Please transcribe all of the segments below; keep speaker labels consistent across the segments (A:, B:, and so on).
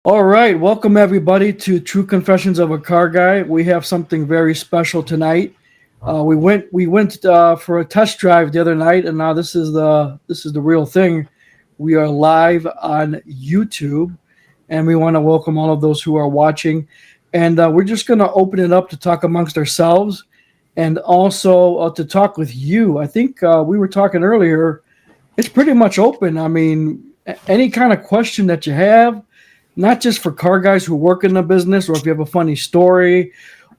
A: All right, welcome everybody to True Confessions of a Car Guy. We have something very special tonight. We went for a test drive the other night, and now this is the real thing. We are live on YouTube, and we want to welcome all of those who are watching. And we're just going to open it up to talk amongst ourselves, and also to talk with you. I think we were talking earlier. It's pretty much open. I mean, any kind of question that you have, not just for car guys who work in the business, or if you have a funny story,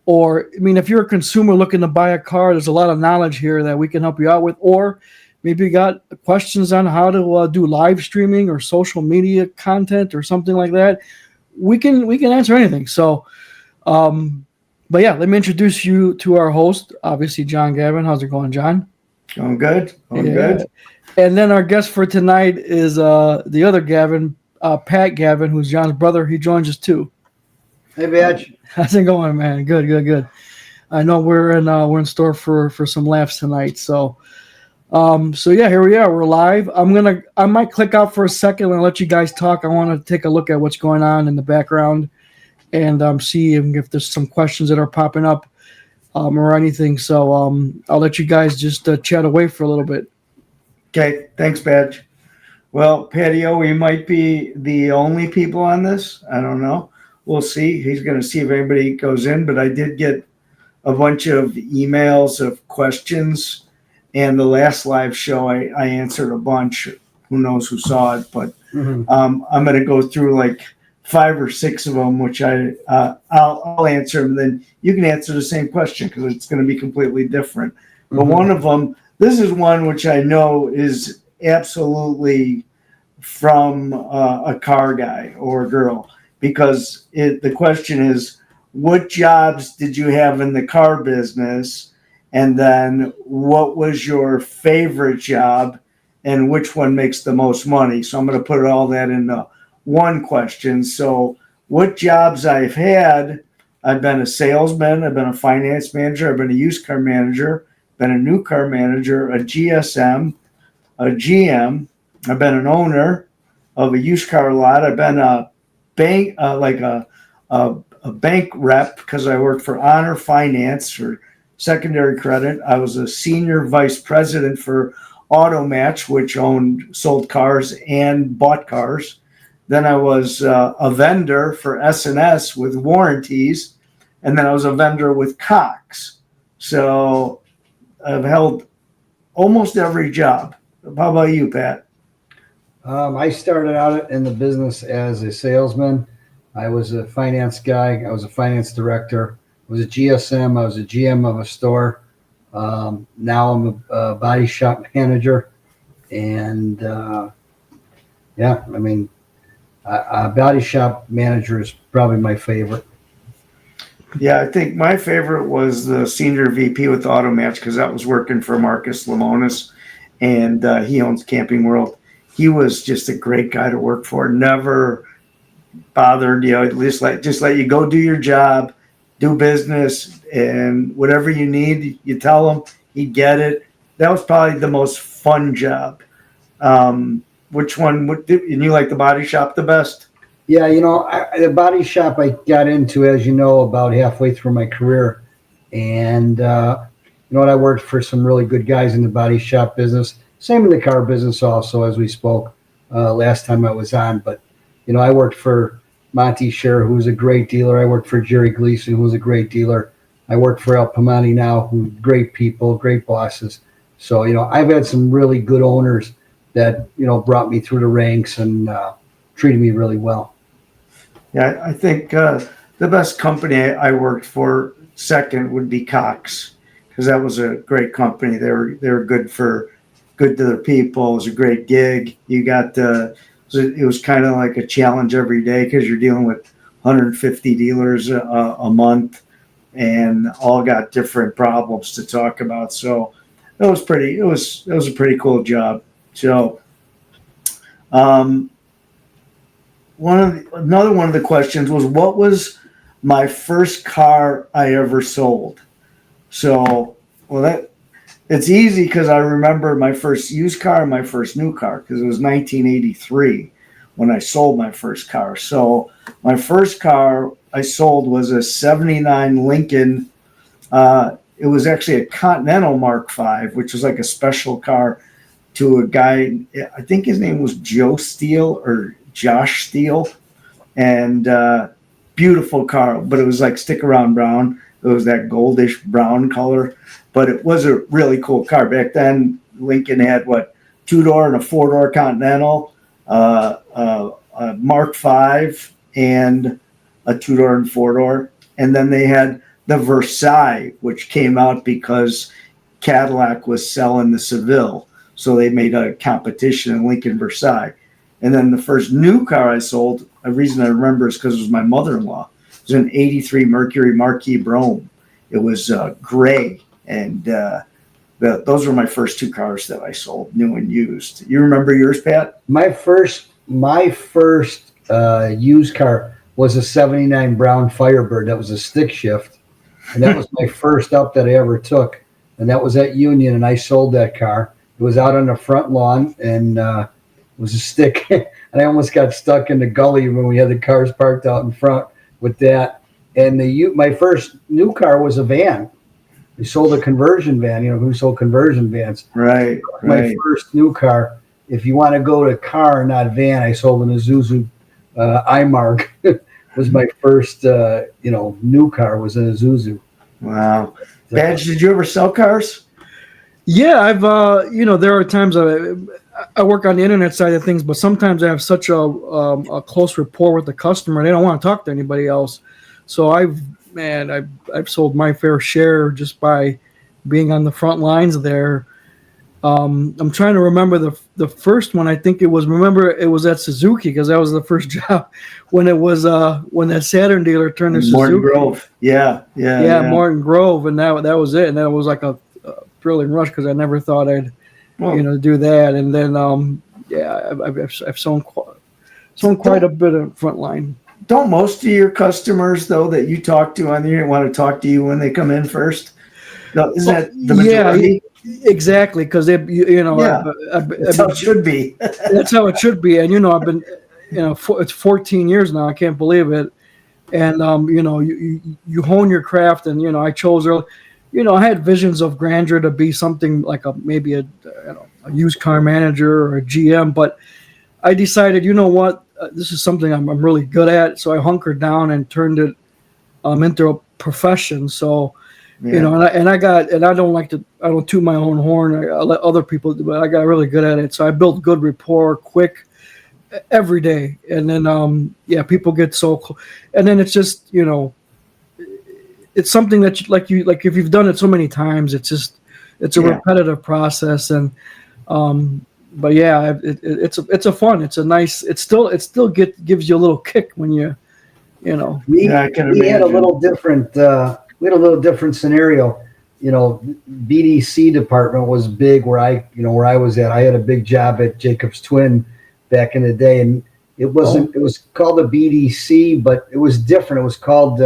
A: or I mean, if you're a consumer looking to buy a car, there's a lot of knowledge here that we can help you out with. Or maybe you got questions on how to do live streaming or social media content or something like that. We can answer anything. But yeah, let me introduce you to our host, obviously John Gavin. How's it going, John?
B: Going good. Going
A: Yeah.
B: good.
A: And then our guest for tonight is the other Gavin, Pat Gavin, who's John's brother. He joins us too.
C: Hey, Badge.
A: How's it going, man? Good, good, good. I know we're in store for some laughs tonight. So yeah, here we are. We're live. I might click out for a second and let you guys talk. I want to take a look at what's going on in the background and see if there's some questions that are popping up or anything. So I'll let you guys just chat away for a little bit.
B: Okay. Thanks, Badge. Well, Patio, we might be the only people on this. I don't know. We'll see. He's going to see if anybody goes in, but I did get a bunch of emails of questions. And the last live show, I answered a bunch. Who knows who saw it, but I'm going to go through like 5 or 6 of them, which I'll answer them. Then you can answer the same question because it's going to be completely different. But one of them, this is one which I know is absolutely from a car guy or girl, because the question is, what jobs did you have in the car business? And then what was your favorite job and which one makes the most money? So I'm going to put all that into one question. So what jobs I've had: I've been a salesman, I've been a finance manager, I've been a used car manager, been a new car manager, a GSM, a GM. I've been an owner of a used car lot. I've been a bank, a bank rep because I worked for Honor Finance for secondary credit. I was a senior vice president for Automatch, which sold cars and bought cars. Then I was a vendor for S&S with warranties, and then I was a vendor with Cox. So I've held almost every job. How about you, Pat?
C: I started out in the business as a salesman. I was a finance guy. I was a finance director. I was a GSM. I was a GM of a store. Now I'm a body shop manager. And yeah, I mean, a body shop manager is probably my favorite.
B: Yeah, I think my favorite was the senior VP with Automatch because that was working for Marcus Lemonis, and he owns Camping World. He was just a great guy to work for. Never bothered, just let you go do your job, do business, and whatever you need, you tell him, he'd get it. That was probably the most fun job. Which one and you like the body shop the best?
C: Yeah, the body shop I got into, as you know, about halfway through my career. And, I worked for some really good guys in the body shop business. Same in the car business also, as we spoke last time I was on. But, I worked for Monty Scher, who was a great dealer. I worked for Jerry Gleason, who was a great dealer. I work for El Pimenti now, who great people, great bosses. So, I've had some really good owners that, brought me through the ranks and treated me really well.
B: Yeah, I think the best company I worked for second would be Cox, because that was a great company. They were good to their people. It was a great gig. You got it was kind of like a challenge every day because you're dealing with 150 dealers a month, and all got different problems to talk about. So it was a pretty cool job. So another one of the questions was, what was my first car I ever sold? So, it's easy because I remember my first used car and my first new car because it was 1983. when I sold my first car. So my first car I sold was a 79 Lincoln. It was actually a Continental Mark V, which was like a special car to a guy. I think his name was Joe Steele or Josh Steele. And beautiful car, but it was like stick around brown. It was that goldish brown color, but it was a really cool car. Back then, Lincoln had what, 2-door and a 4-door Continental, a Mark V, and a 2-door and 4-door. And then they had the Versailles, which came out because Cadillac was selling the Seville. So they made a competition in Lincoln Versailles. And then the first new car I sold, a reason I remember is because it was my mother-in-law. It was an 83 Mercury Marquis Brougham. It was gray. And those were my first two cars that I sold, new and used. You remember yours, Pat?
C: My first used car was a 79 Brown Firebird. That was a stick shift. And that was my first up that I ever took. And that was at Union, and I sold that car. It was out on the front lawn, and it was a stick. And I almost got stuck in the gully when we had the cars parked out in front with that. And my first new car was a van. We sold a conversion van. You know, who sold conversion vans?
B: Right.
C: My first new car. If you want to go to car, not van, I sold an Isuzu iMark. Was my first, new car was an Isuzu.
B: Wow. Badge, did you ever sell cars?
A: Yeah, I've there are times I work on the internet side of things, but sometimes I have such a close rapport with the customer, they don't want to talk to anybody else. So I've sold my fair share just by being on the front lines there. I'm trying to remember the first one. I think it was at Suzuki, because that was the first job when it was when that Saturn dealer turned to
B: Morton
A: Suzuki.
B: Grove. Yeah.
A: Morton Grove, and that was it. And that was like a thrilling rush, because I never thought I'd do that. And then I've sold quite a bit of frontline.
B: Don't most of your customers, though, that you talk to on the internet want to talk to you when they come in first? No, isn't that the majority?
A: Yeah, exactly, because
B: that's how it should be.
A: That's how it should be. And I've been, it's 14 years now. I can't believe it. And you hone your craft, and I chose early. I had visions of grandeur to be something like maybe a used car manager or a GM, but I decided, this is something I'm really good at. So I hunkered down and turned it into a profession. So, I don't toot my own horn. I let other people do it, but I got really good at it. So I built good rapport quick every day. And then, people get so close. And then it's just, it's something that if you've done it so many times, it's a repetitive process. And, but yeah, it's a fun, it's a nice, it still gives you a little kick when I can imagine.
C: We had a little different scenario. BDC department was big where I was at. I had a big job at Jacob's Twin back in the day, and it was called a BDC, but it was different. It was called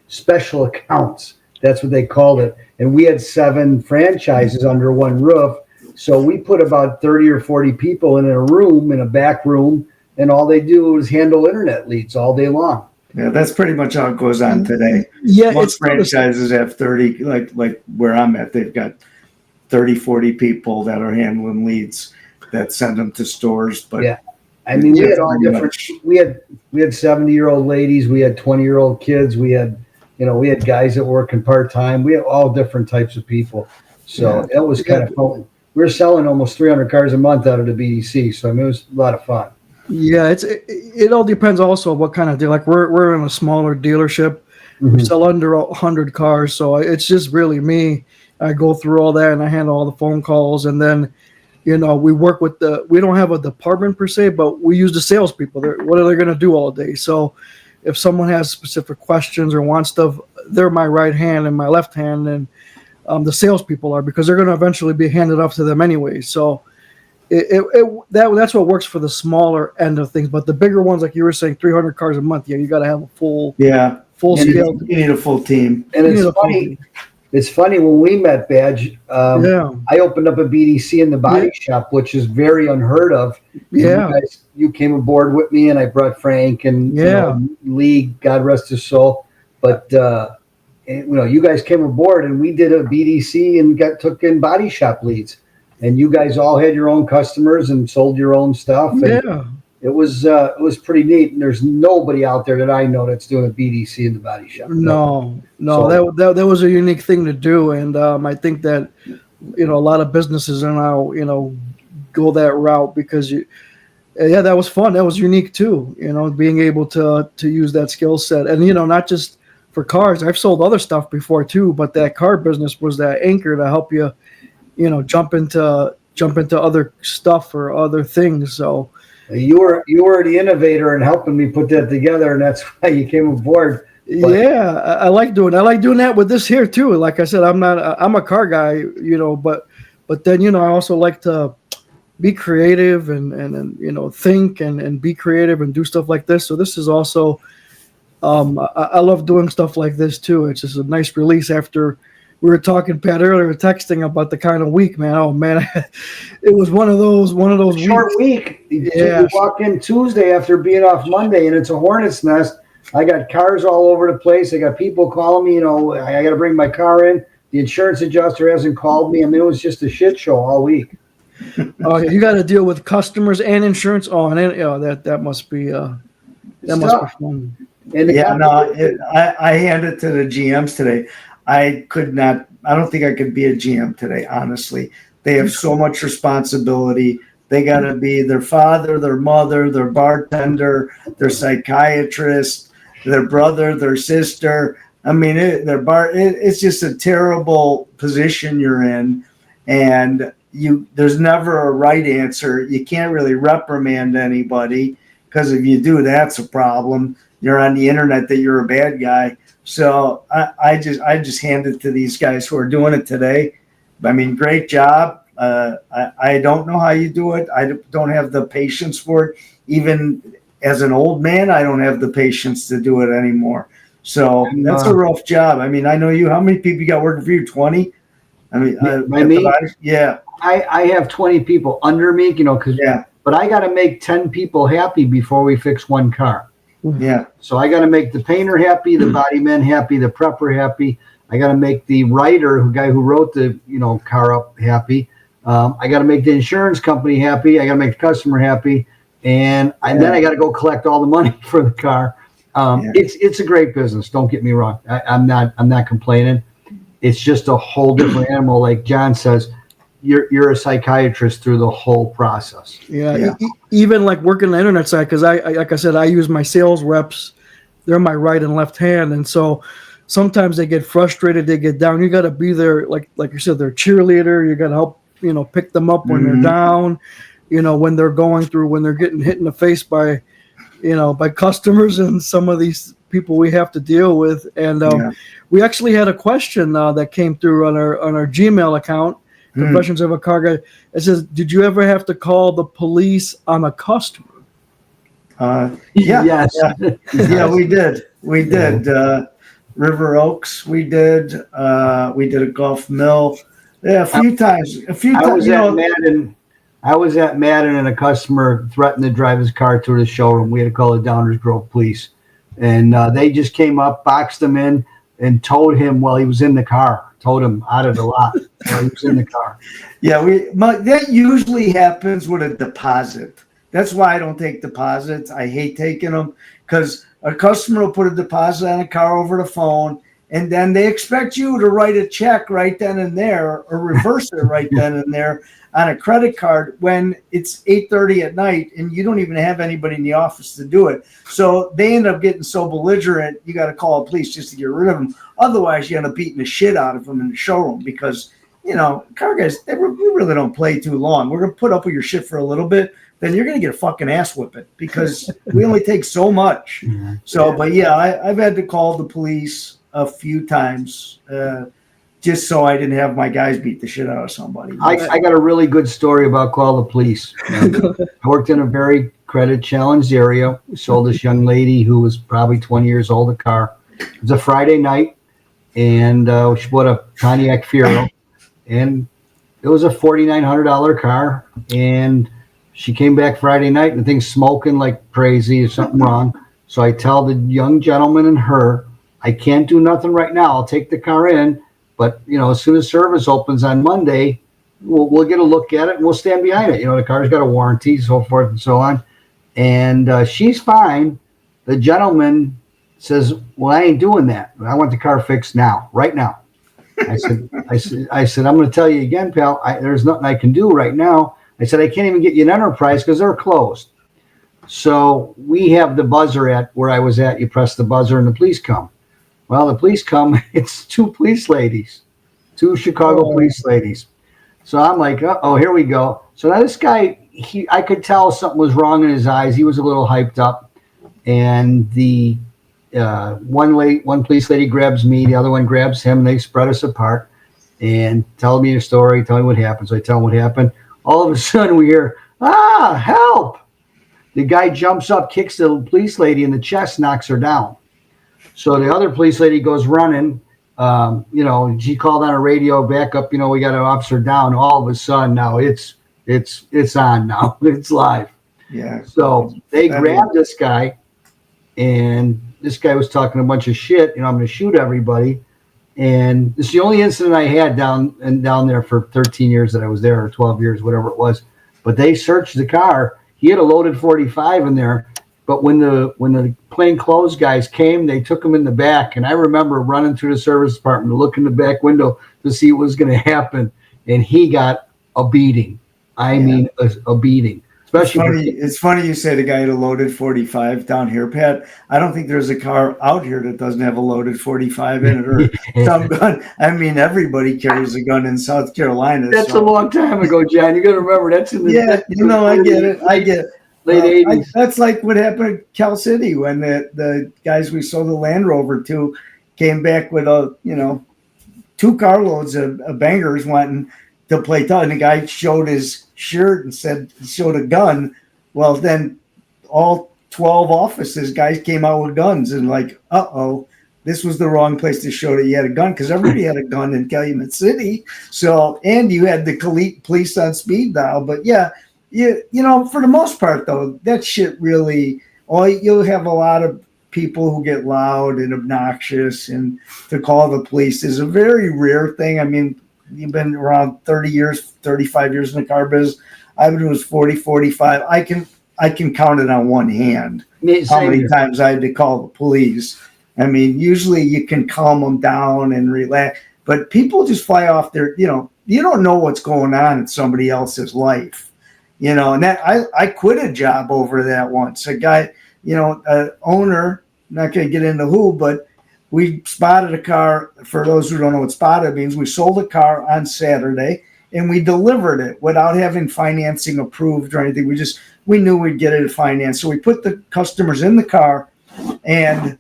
C: special accounts. That's what they called it. And we had 7 franchises under one roof. So we put about 30 or 40 people in a back room, and all they do is handle internet leads all day long.
B: Yeah, that's pretty much how it goes on today.
A: Yeah,
B: most franchises have 30, like where I'm at, they've got 30, 40 people that are handling leads that send them to stores. But
C: yeah, I mean, we had all different. We had 70-year-old ladies, we had 20-year-old kids, we had guys that working part-time. We had all different types of people. So that was kind of fun. We were selling almost 300 cars a month out of the BDC. So I mean, it was a lot of fun.
A: Yeah, it all depends also what kind of deal. Like we're in a smaller dealership. Mm-hmm. We sell under 100 cars, so it's just really me. I go through all that and I handle all the phone calls, and then we work with we don't have a department per se, but we use the salespeople. What are they going to do all day? So if someone has specific questions or wants stuff, they're my right hand and my left hand, and the salespeople are, because they're going to eventually be handed off to them anyway. So that's what works for the smaller end of things. But the bigger ones, like you were saying, 300 cars a month, you got to have a full scale.
B: You need a full team.
C: And it's funny. It's funny when we met, Badge.
A: Yeah.
C: I opened up a BDC in the body shop, which is very unheard of. And
A: Yeah.
C: you came aboard with me, and I brought Frank and
A: Yeah.
C: Lee, God rest his soul. But you guys came aboard, and we did a BDC and took in body shop leads. And you guys all had your own customers and sold your own stuff. And
A: Yeah.
C: it was pretty neat. And there's nobody out there that I know that's doing a BDC in the body shop.
A: No,
C: So-
A: that was a unique thing to do, and I think that a lot of businesses are now go that route because that was fun. That was unique too. Being able to use that skill set, and not just for cars. I've sold other stuff before too, but that car business was that anchor to help you, jump into other stuff or other things. So.
C: You were the innovator in helping me put that together, and that's why you came aboard. But,
A: yeah, I like doing that with this here too. Like I said, I'm a car guy, but then I also like to be creative and think and be creative and do stuff like this. So this is also I love doing stuff like this too. It's just a nice release after. We were talking, Pat, earlier, texting about the kind of week, man. Oh man, it was one of those
C: short
A: weeks.
C: week.
A: Yeah.
C: You walk in Tuesday after being off Monday, and it's a hornet's nest. I got cars all over the place. I got people calling me. I got to bring my car in. The insurance adjuster hasn't called me. I mean, it was just a shit show all week.
A: Oh, you got to deal with customers and insurance. Oh, and that must be must be fun.
C: And
B: I handed to the GMs today. I don't think I could be a GM today, honestly. They have so much responsibility. They got to be their father, their mother, their bartender, their psychiatrist, their brother, their sister. I mean, it's just a terrible position you're in. And there's never a right answer. You can't really reprimand anybody because if you do, that's a problem. You're on the internet that you're a bad guy. So I just hand it to these guys who are doing it today. I mean, great job. I don't know how you do it. I don't have the patience for it. Even as an old man, I don't have the patience to do it anymore. So that's a rough job. I mean, I know you. How many people you got working for you? 20? I mean, yeah.
C: I have 20 people under me, but I got to make 10 people happy before we fix one car.
B: Yeah.
C: So I got to make the painter happy, the body man happy, the prepper happy. I got to make the writer, guy who wrote the car up, happy. I got to make the insurance company happy. I got to make the customer happy, and then I got to go collect all the money for the car. It's a great business. Don't get me wrong. I'm not complaining. It's just a whole different animal. Like John says, you're a psychiatrist through the whole process.
A: Yeah. Even like working the internet side, because I like I said, I use my sales reps. They're my right and left hand, and so sometimes they get frustrated, they get down. You got to be there, like you said, they're cheerleader. You got to help, pick them up when they're down. When they're going through, when they're getting hit in the face by customers and some of these people we have to deal with. And we actually had a question that came through on our Gmail account. Confessions of a Car Guy. It says, "Did you ever have to call the police on a customer?"
C: Yes.
B: Yeah, we did. We did. River Oaks, we did. We did a Gulf Mill. Yeah, a few times.
C: I was at Madden and a customer threatened to drive his car to the showroom. We had to call the Downers Grove police. And they just came up, boxed him in, and towed him while he was in the car. Towed him out of the lot while he was in the car.
B: Yeah, that usually happens with a deposit. That's why I don't take deposits. I hate taking them because a customer will put a deposit on a car over the phone, and then they expect you to write a check right then and there or reverse it right then and there on a credit card when it's 8:30 at night and you don't even have anybody in the office to do it. So they end up getting so belligerent, you got to call the police just to get rid of them. Otherwise, you end up beating the shit out of them in the showroom because, car guys, we really don't play too long. We're going to put up with your shit for a little bit. Then you're going to get a fucking ass whipping because we only take so much. So, but yeah, I've had to call the police a few times just so I didn't have my guys beat the shit out of somebody.
C: I got a really good story about call the police. I worked in a very credit challenged area. We sold this young lady who was probably 20 years old a car. It was a Friday night. and she bought a Pontiac Fiero, and it was a $4,900 car. And she came back Friday night, and the thing's smoking like crazy. There's something wrong. So I tell the young gentleman and her, I can't do nothing right now. I'll take the car in, but as soon as service opens on Monday, we'll get a look at it and we'll stand behind it. The car's got a warranty, so forth and so on. And she's fine. The gentleman says, "Well, I ain't doing that. I want the car fixed now, right now." I said, "I'm going to tell you again, pal. There's nothing I can do right now." I said, "I can't even get you an Enterprise because they're closed." So we have the buzzer at where I was at. You press the buzzer and the police come. Well, the police come. It's two police ladies, two Chicago police ladies. So I'm like, oh, here we go. So now this guy, I could tell something was wrong in his eyes. He was a little hyped up. And the one police lady grabs me, the other one grabs him, and they spread us apart and tell me a story, tell me what happened. So I tell them what happened. All of a sudden we hear, help. The guy jumps up, kicks the police lady in the chest, knocks her down. So the other police lady goes running. She called on a radio backup. We got an officer down. All of a sudden, now it's on now. It's live.
B: Yeah.
C: So they grabbed this guy, and this guy was talking a bunch of shit. I'm going to shoot everybody. And this is the only incident I had down there for 13 years that I was there, or 12 years, whatever it was. But they searched the car. He had a loaded 45 in there. But when the plainclothes guys came, they took him in the back. And I remember running through the service department to look in the back window to see what was going to happen. And he got a beating. I mean, a beating. Especially
B: it's funny you say the guy had a loaded 45 down here, Pat. I don't think there's a car out here that doesn't have a loaded 45 in it or some gun. I mean, everybody carries a gun in South Carolina.
C: That's a long time ago, John. You got to remember that's in the
B: I get it. I get it.
C: Late 80s.
B: That's like what happened at Cal City when the guys we sold the Land Rover to came back with 2 carloads of bangers wanting to play tough. And the guy showed his shirt and showed a gun. Well, then all 12 offices guys came out with guns and like, this was the wrong place to show that you had a gun because everybody had a gun in Calumet City. So, and you had the police on speed dial. But yeah, for the most part, though, that shit really, you'll have a lot of people who get loud and obnoxious, and to call the police is a very rare thing. I mean, you've been around 30 years, 35 years in the car business. I've been doing 40, 45. I can count it on one hand how many times I had to call the police. I mean, usually you can calm them down and relax, but people just fly off their, you don't know what's going on in somebody else's life. And that I quit a job over that once. A guy, owner, not going to get into who, but we spotted a car. For those who don't know what spotted means, we sold a car on Saturday and we delivered it without having financing approved or anything. We knew we'd get it financed. So we put the customers in the car, and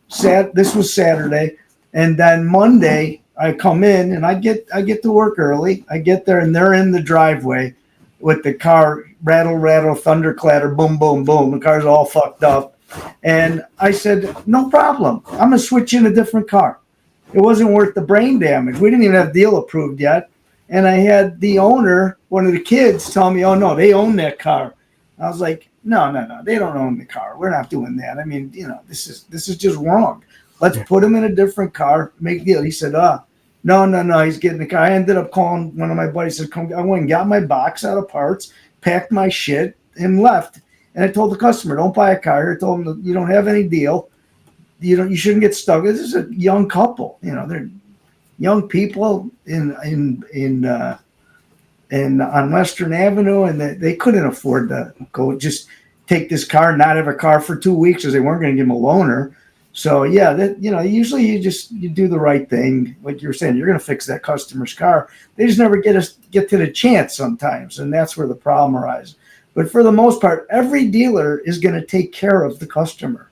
B: this was Saturday. And then Monday I come in and I get to work early. I get there and they're in the driveway with the car, rattle, rattle, thunder clatter, boom, boom, boom. The car's all fucked up. And I said, no problem. I'm going to switch in a different car. It wasn't worth the brain damage. We didn't even have deal approved yet. And I had the owner, one of the kids, tell me, oh, no, they own that car. I was like, no, they don't own the car. We're not doing that. I mean, this is just wrong. Let's put him in a different car, make deal. He said, no, he's getting the car. I ended up calling one of my buddies, said, come. I went and got my box out of parts, packed my shit, and left. And I told the customer, don't buy a car here. I told them, you don't have any deal. You shouldn't get stuck. This is a young couple. They're young people in on Western Avenue, and they couldn't afford to go just take this car and not have a car for 2 weeks because they weren't going to give them a loaner. So yeah, usually you do the right thing. Like you were saying, you're going to fix that customer's car. They just never get to the chance sometimes, and that's where the problem arises. But for the most part, every dealer is going to take care of the customer,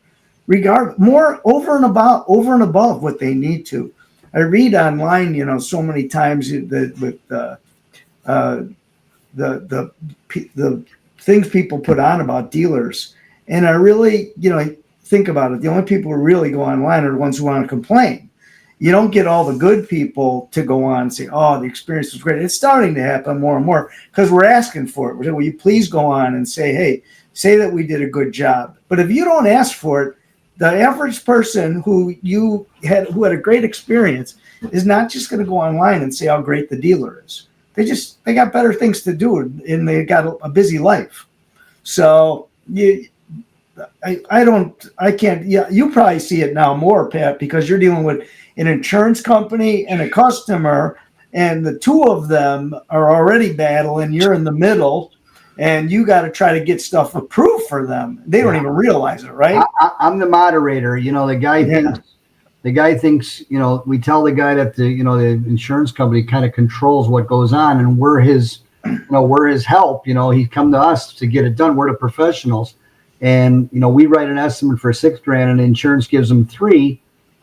B: more over and above what they need to. I read online, so many times with the things people put on about dealers, and I really, think about it. The only people who really go online are the ones who want to complain. you don't get all the good people to go on and say, oh, the experience was great. It's starting to happen more and more because we're asking for it. We're saying, will you please go on and say, hey, say that we did a good job. But if you don't ask for it, the average person who had a great experience is not just going to go online and say how great the dealer is. They got better things to do, and they got a busy life. So I can't. Yeah, you probably see it now more, Pat, because you're dealing with an insurance company and a customer, and the two of them are already battling. You're in the middle, and you got to try to get stuff approved for them. They don't even realize it, right?
C: I'm the moderator. The guy thinks, we tell the guy that the insurance company kind of controls what goes on, and we're his help. He come to us to get it done. We're the professionals, and we write an estimate for $6,000, and the insurance gives them $3,000.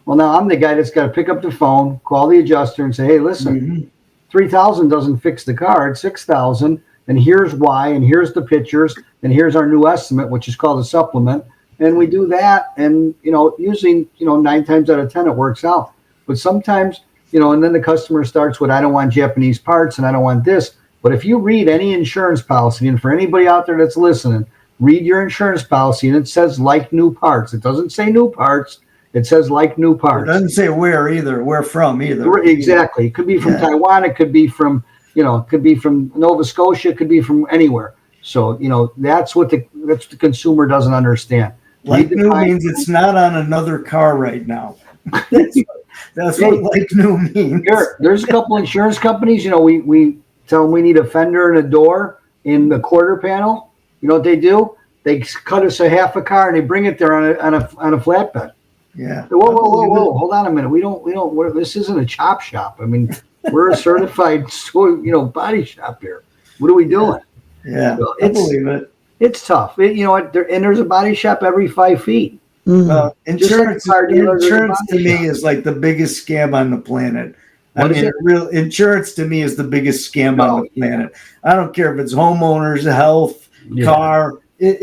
C: Well, now I'm the guy that's got to pick up the phone, call the adjuster, and say, hey, listen, $3,000 doesn't fix the car. It's $6,000, and here's why, and here's the pictures, and here's our new estimate, which is called a supplement. And we do that, and usually 9 times out of 10 it works out. But sometimes and then the customer starts with, I don't want Japanese parts and I don't want this. But if you read any insurance policy, and for anybody out there that's listening, read your insurance policy, and it says like new parts. It doesn't say new parts. It says like new parts.
B: It doesn't say where from either.
C: Exactly. It could be from Taiwan. It could be from Nova Scotia. It could be from anywhere. So that's what the consumer doesn't understand.
B: Like new means it's not on another car right now. That's what like new means.
C: Sure. There's a couple insurance companies, we tell them we need a fender and a door in the quarter panel. You know what they do? They cut us a half a car and they bring it there on a flatbed.
B: Yeah.
C: Whoa. Hold on a minute. This isn't a chop shop. I mean, we're a certified body shop here. What are we doing?
B: Yeah. So I believe it.
C: It's tough. And there's a body shop every 5 feet.
B: Well, insurance to me is like the biggest scam on the planet. Insurance to me is the biggest scam on the planet. I don't care if it's homeowners, health, car. They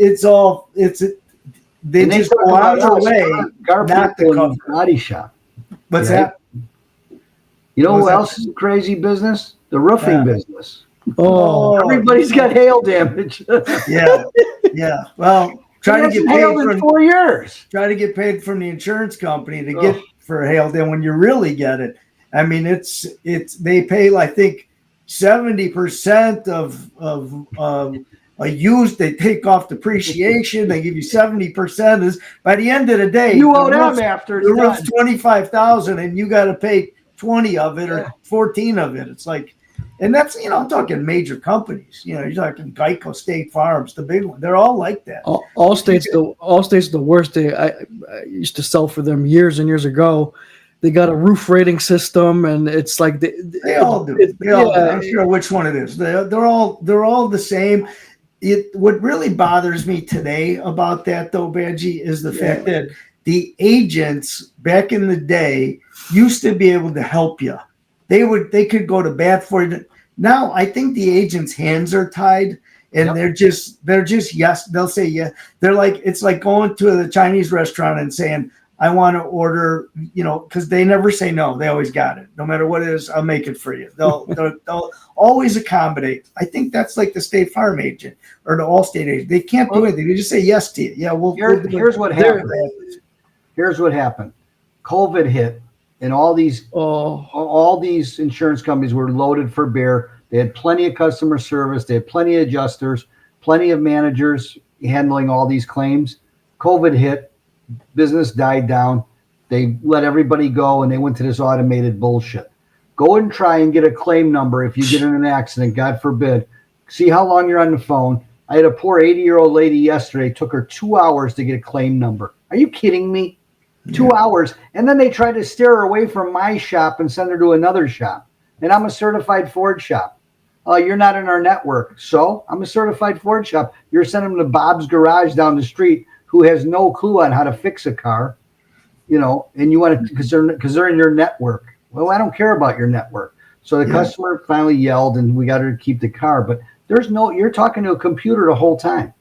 B: just go out of their way not to cover
C: body shop.
B: What's that?
C: You know who else is a crazy business? The roofing business.
A: Oh,
C: everybody's got hail damage.
B: Yeah. Well, try to get paid
C: for 4 years.
B: Try to get paid from the insurance company to get for hail damage when you really get it. I mean, it's they pay I think 70% of a used. They take off depreciation. They give you 70%. Is by the end of the day,
C: you owe them after
B: the roof's $25,000, and you got to pay 20 of it or 14 of it. It's like. And that's, I'm talking major companies. You're talking Geico, State Farms, the big one. They're all like that.
A: Allstate's the worst. I used to sell for them years and years ago. They got a roof rating system, and it's like
B: they all do. They all do. I'm sure which one it is. They're all the same. What really bothers me today about that, though, Bagi, is the fact that the agents back in the day used to be able to help you. They could go to bat for you. Now I think the agent's hands are tied, and they're just yes. They'll say yeah. They're like, it's like going to the Chinese restaurant and saying, I want to order, because they never say no. They always got it. No matter what it is, I'll make it for you. They'll always accommodate. I think that's like the State Farm agent or the Allstate agent. They can't do anything. They just say yes to you. Yeah,
C: here's what happened. Here's what happened. COVID hit. And all these insurance companies were loaded for bear. They had plenty of customer service. They had plenty of adjusters, plenty of managers handling all these claims. COVID hit. Business died down. They let everybody go, and they went to this automated bullshit. Go and try and get a claim number if you get in an accident, God forbid. See how long you're on the phone. I had a poor 80-year-old lady yesterday. It took her 2 hours to get a claim number. Are you kidding me? 2 hours. And then they tried to steer her away from my shop and send her to another shop. And I'm a certified Ford shop. You're not in our network. So I'm a certified Ford shop. You're sending them to Bob's garage down the street who has no clue on how to fix a car, and you want to, because they're in your network. Well, I don't care about your network. So the customer finally yelled, and we got her to keep the car. But you're talking to a computer the whole time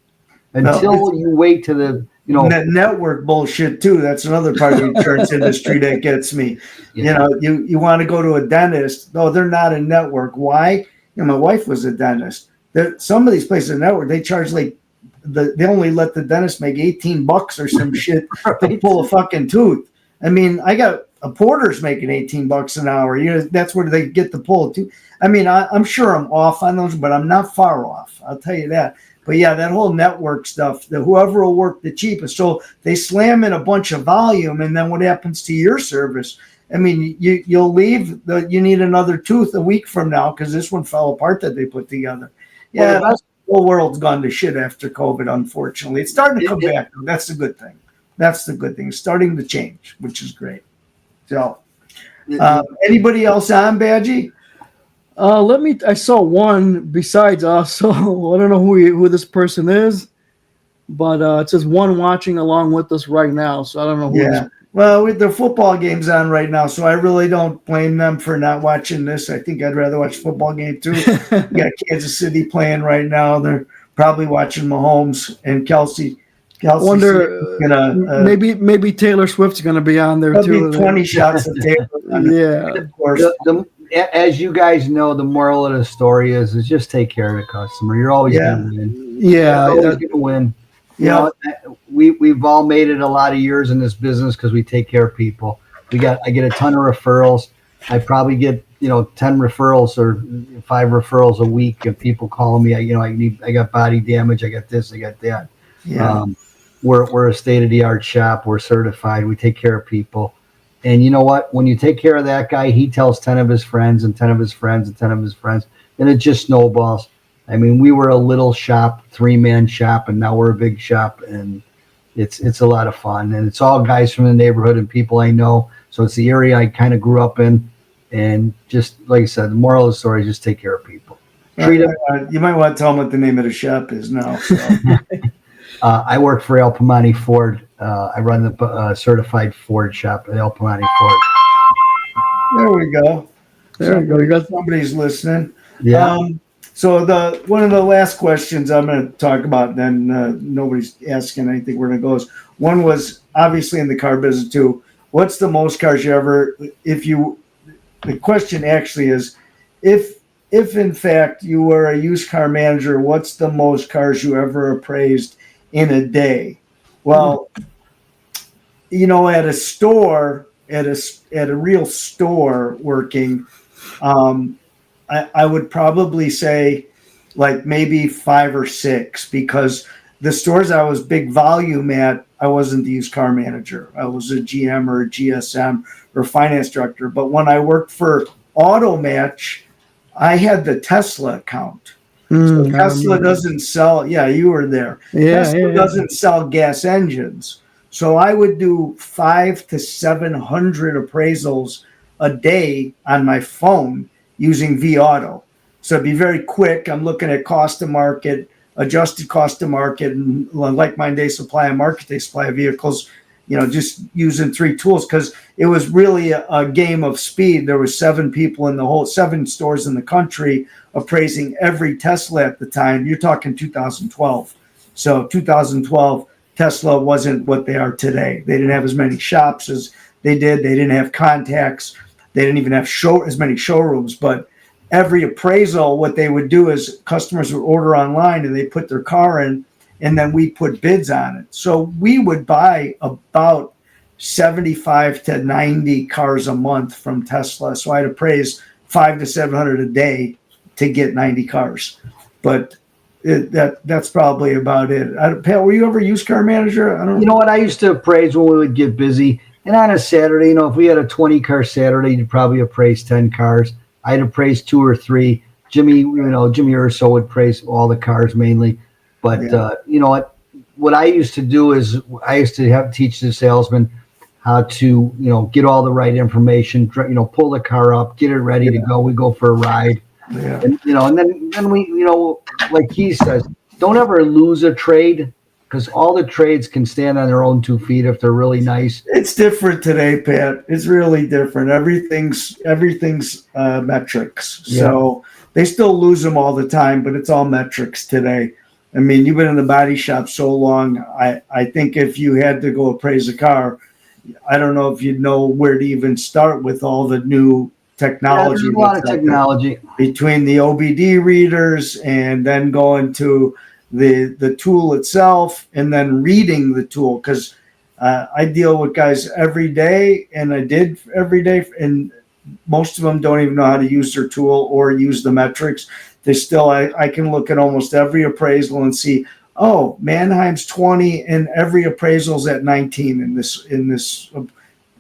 C: until you wait to
B: network bullshit too. That's another part of the insurance industry that gets me.
C: Yeah.
B: You want to go to a dentist. No, they're not a network. Why? My wife was a dentist. Some of these places in network, they charge they only let the dentist make $18 or some shit to pull a fucking tooth. I mean, I got a porter's making $18 an hour. That's where they get the pull too. I mean, I'm sure I'm off on those, but I'm not far off. I'll tell you that. But yeah, that whole network stuff, whoever will work the cheapest. So they slam in a bunch of volume, and then what happens to your service? I mean, you'll leave. You need another tooth a week from now because this one fell apart that they put together. Yeah, the whole world's gone to shit after COVID, unfortunately. It's starting to come back, though. That's the good thing. That's the good thing. It's starting to change, which is great. So, anybody else on, Bagi?
A: I saw one besides us, so I don't know who this person is, but it says one watching along with us right now. So I don't know who.
B: Yeah. Well, with the football games on right now, so I really don't blame them for not watching this. I think I'd rather watch football game too. We got Kansas City playing right now. They're probably watching Mahomes and Kelsey.
A: I wonder maybe Taylor Swift's going to be on there too.
B: 20 shots of Taylor.
A: Yeah,
B: of course.
C: As you guys know, the moral of the story is just take care of the customer. You're always going to win.
A: Yeah,
C: you're always going to win. You know, we've all made it a lot of years in this business because we take care of people. I get a ton of referrals. I probably get 10 referrals or 5 referrals a week of people calling me. I got body damage. I got this. I got that.
B: Yeah.
C: We're a state-of-the-art shop. We're certified. We take care of people. And you know what? When you take care of that guy, he tells 10 of his friends and 10 of his friends and 10 of his friends, and it just snowballs. I mean, we were a little shop, 3-man shop, and now we're a big shop, and it's a lot of fun. And it's all guys from the neighborhood and people I know. So it's the area I kind of grew up in. And just like I said, the moral of the story is just take care of people.
B: You might want to tell them what the name of the shop is now. So.
C: I work for El Pimani Ford. I run the certified Ford shop at El Pimani Ford.
B: There we go.
A: You got
B: somebody's listening.
C: Yeah.
B: So one of the last questions I'm going to talk about, then nobody's asking anything. We're going to go. One was obviously in the car business too. What's the most cars you ever? The question actually is, if in fact you were a used car manager, what's the most cars you ever appraised in a day? Well, at a store, at a real store working, I would probably say like maybe 5 or 6, because the stores I was big volume at, I wasn't the used car manager. I was a GM or a GSM or finance director. But when I worked for Automatch, I had the Tesla account. So Tesla doesn't sell. Yeah, you were there. Tesla doesn't sell gas engines. So I would do 500 to 700 appraisals a day on my phone using vAuto. So it'd be very quick. I'm looking at cost to market, adjusted cost to market, and like my day supply and market day supply of vehicles, just using 3 tools, because it was really a game of speed. There was 7 stores in the country appraising every Tesla at the time. You're talking 2012. So 2012, Tesla wasn't what they are today. They didn't have as many shops as they did. They didn't have contacts. They didn't even have as many showrooms. But every appraisal, what they would do is customers would order online and they put their car in, and then we put bids on it. So we would buy about 75 to 90 cars a month from Tesla. So I'd appraise 500 to 700 a day to get 90 cars. But that's probably about it. Pat, were you ever a used car manager? I don't know.
C: You know what? I used to appraise when we would get busy. And on a Saturday, if we had a 20-car Saturday, you'd probably appraise 10 cars. I'd appraise 2 or 3. Jimmy Urso would appraise all the cars mainly. But you know what I used to do is I used to teach the salesman how to, get all the right information, pull the car up, get it ready to go. We go for a ride.
B: Yeah.
C: And, then we, like he says, don't ever lose a trade, because all the trades can stand on their own 2 feet if they're really nice.
B: It's different today, Pat. It's really different. Everything's metrics. Yeah. So they still lose them all the time, but it's all metrics today. I mean, you've been in the body shop so long. I think if you had to go appraise a car, I don't know if you'd know where to even start with all the new
C: Yeah, there's
B: technology
C: a lot
B: that's
C: of
B: out there.
C: technology.
B: Between the OBD readers and then going to the tool itself and then reading the tool. Because I deal with guys every day, and I did every day, and most of them don't even know how to use their tool or use the metrics. They still, I can look at almost every appraisal and see, oh, Mannheim's 20 and every appraisal's at 19 in this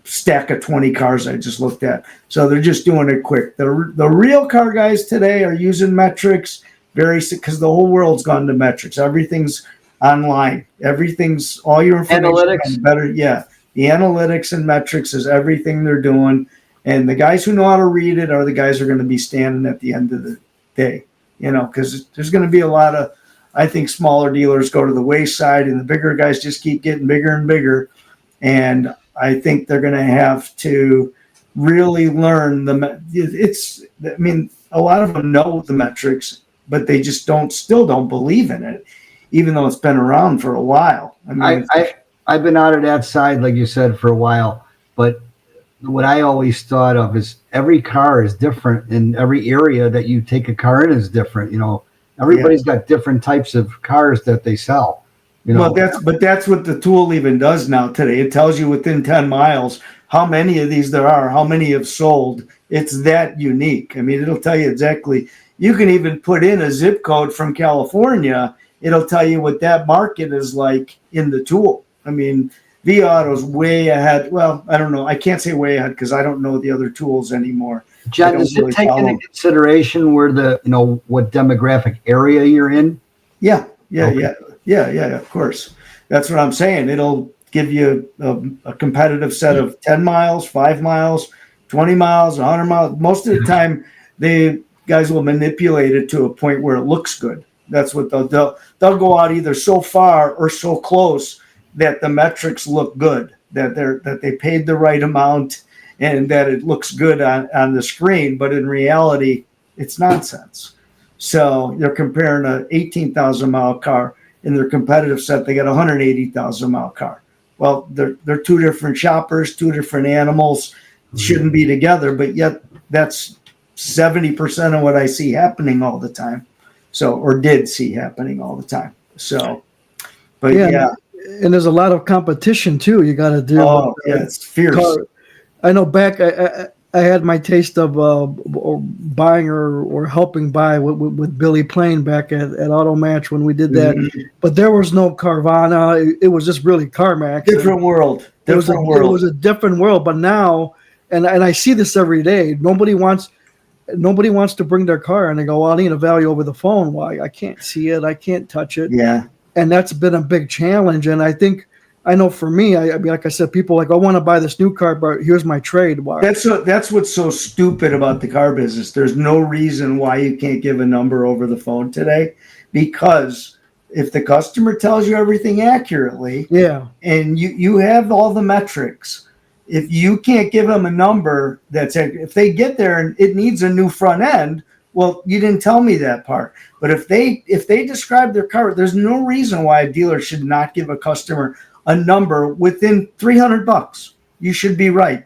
B: stack of 20 cars I just looked at. So they're just doing it quick. The real car guys today are using metrics because the whole world's gone to metrics. Everything's online. Everything's all your information
C: Analytics.
B: better. Yeah. The analytics and metrics is everything they're doing. And the guys who know how to read it are the guys who are going to be standing at the end of the day, because there's going to be a lot of, I think, smaller dealers go to the wayside and the bigger guys just keep getting bigger and bigger. And I think they're going to have to really learn I mean, a lot of them know the metrics, but they just still don't believe in it, even though it's been around for a while. I mean,
C: I've been out of that side, like you said, for a while, but what I always thought of is every car is different, and every area that you take a car in is different. Everybody's got different types of cars that they sell.
B: Well, that's what the tool even does now today. It tells you within 10 miles how many of these there are, how many have sold. It's that unique. I mean, it'll tell you exactly. You can even put in a zip code from California. It'll tell you what that market is like in the tool. I mean, V-Auto's way ahead. Well, I don't know. I can't say way ahead because I don't know the other tools anymore.
C: John, does it take into consideration where what demographic area you're in?
B: Yeah, of course. That's what I'm saying. It'll give you a competitive set of 10 miles, 5 miles, 20 miles, 100 miles. Most of the time, the guys will manipulate it to a point where it looks good. That's what they'll go out either so far or so close that the metrics look good, that they paid the right amount and that it looks good on the screen. But in reality, it's nonsense. So they're comparing a 18,000 mile car in their competitive set. They got a 180,000 mile car. Well, they're two different shoppers, two different animals, shouldn't be together, but yet that's 70% of what I see happening all the time. So, or did see happening all the time. So, but yeah.
A: And there's a lot of competition too. You got to deal.
B: Oh, yeah, it's fierce.
A: Car. I know back I had my taste of buying or helping buy with Billy Plain back at Auto Match when we did that. Mm-hmm. But there was no Carvana. It was just really CarMax.
B: Different world.
A: It was a different world. But now, and I see this every day. Nobody wants to bring their car and they go, well, I need a value over the phone. Why? I can't see it. I can't touch it.
B: Yeah.
A: And that's been a big challenge. And I know for me, I mean, like I said, people are like, I want to buy this new car, but here's my trade. Why?
B: That's what's so stupid about the car business. There's no reason why you can't give a number over the phone today, because if the customer tells you everything accurately, and you have all the metrics, if you can't give them a number if they get there and it needs a new front end, well, you didn't tell me that part. But if they describe their car, there's no reason why a dealer should not give a customer a number within $300. You should be right.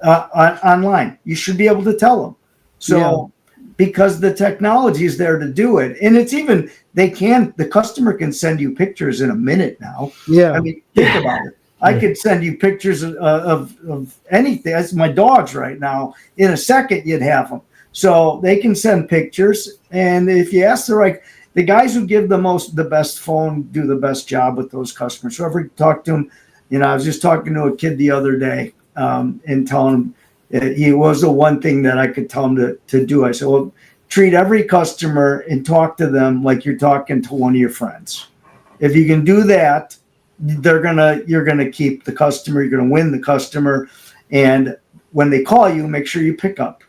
B: Online, you should be able to tell them. So, because the technology is there to do it, and it's even the customer can send you pictures in a minute now.
A: Yeah,
B: I mean, think about it. I could send you pictures of anything. That's my dogs right now. In a second, you'd have them. So they can send pictures, and if you ask the guys who give the best phone do the best job with those customers. So every talk to them, I was just talking to a kid the other day, and telling him he was the one thing that I could tell him to do. I said, well, treat every customer and talk to them like you're talking to one of your friends. If you can do that, you're gonna keep the customer. You're gonna win the customer, and when they call you, make sure you pick up.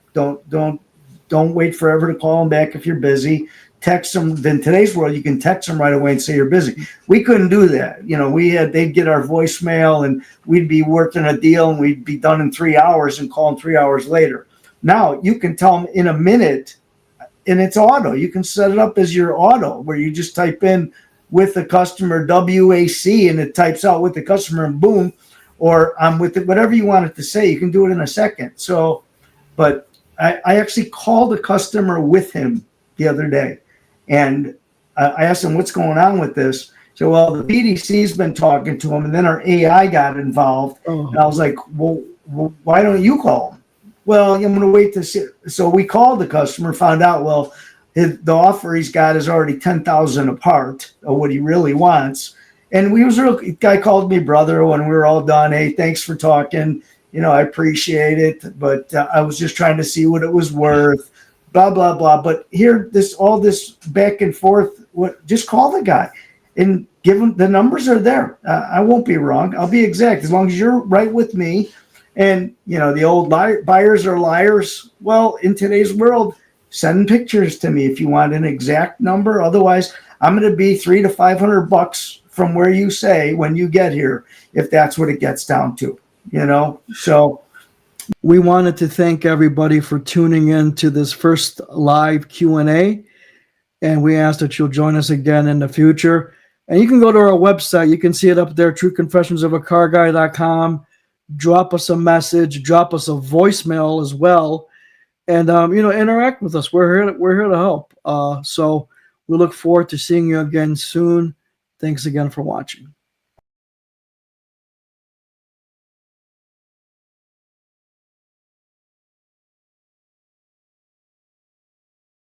B: Don't wait forever to call them back if you're busy. Text them. In today's world, you can text them right away and say you're busy. We couldn't do that. They'd get our voicemail and we'd be working a deal and we'd be done in 3 hours and call them 3 hours later. Now you can tell them in a minute, and it's auto. You can set it up as your auto, where you just type in with the customer WAC, and it types out with the customer, and boom, or I'm with it, whatever you want it to say. You can do it in a second. So, but I actually called a customer with him the other day, and I asked him what's going on with this. So, well, the BDC's been talking to him, and then our AI got involved.
A: Oh.
B: And I was like, well, why don't you call him? Well, I'm going to wait to see. So we called the customer, found out, well, the offer he's got is already 10,000 apart of what he really wants. And guy called me brother when we were all done. Hey, thanks for talking. I appreciate it, but I was just trying to see what it was worth, blah, blah, blah. But here, all this back and forth, just call the guy and give him, the numbers are there. I won't be wrong. I'll be exact as long as you're right with me. And, the old buyers are liars. Well, in today's world, send pictures to me if you want an exact number. Otherwise, I'm going to be $300 to $500 from where you say when you get here, if that's what it gets down to, So
A: we wanted to thank everybody for tuning in to this first live Q&A, and we ask that you'll join us again in the future. And you can go to our website. You can see it up there, trueconfessionsofacarguy.com. Drop us a message, drop us a voicemail as well, and interact with us. We're here to help. So we look forward to seeing you again soon. Thanks again for watching.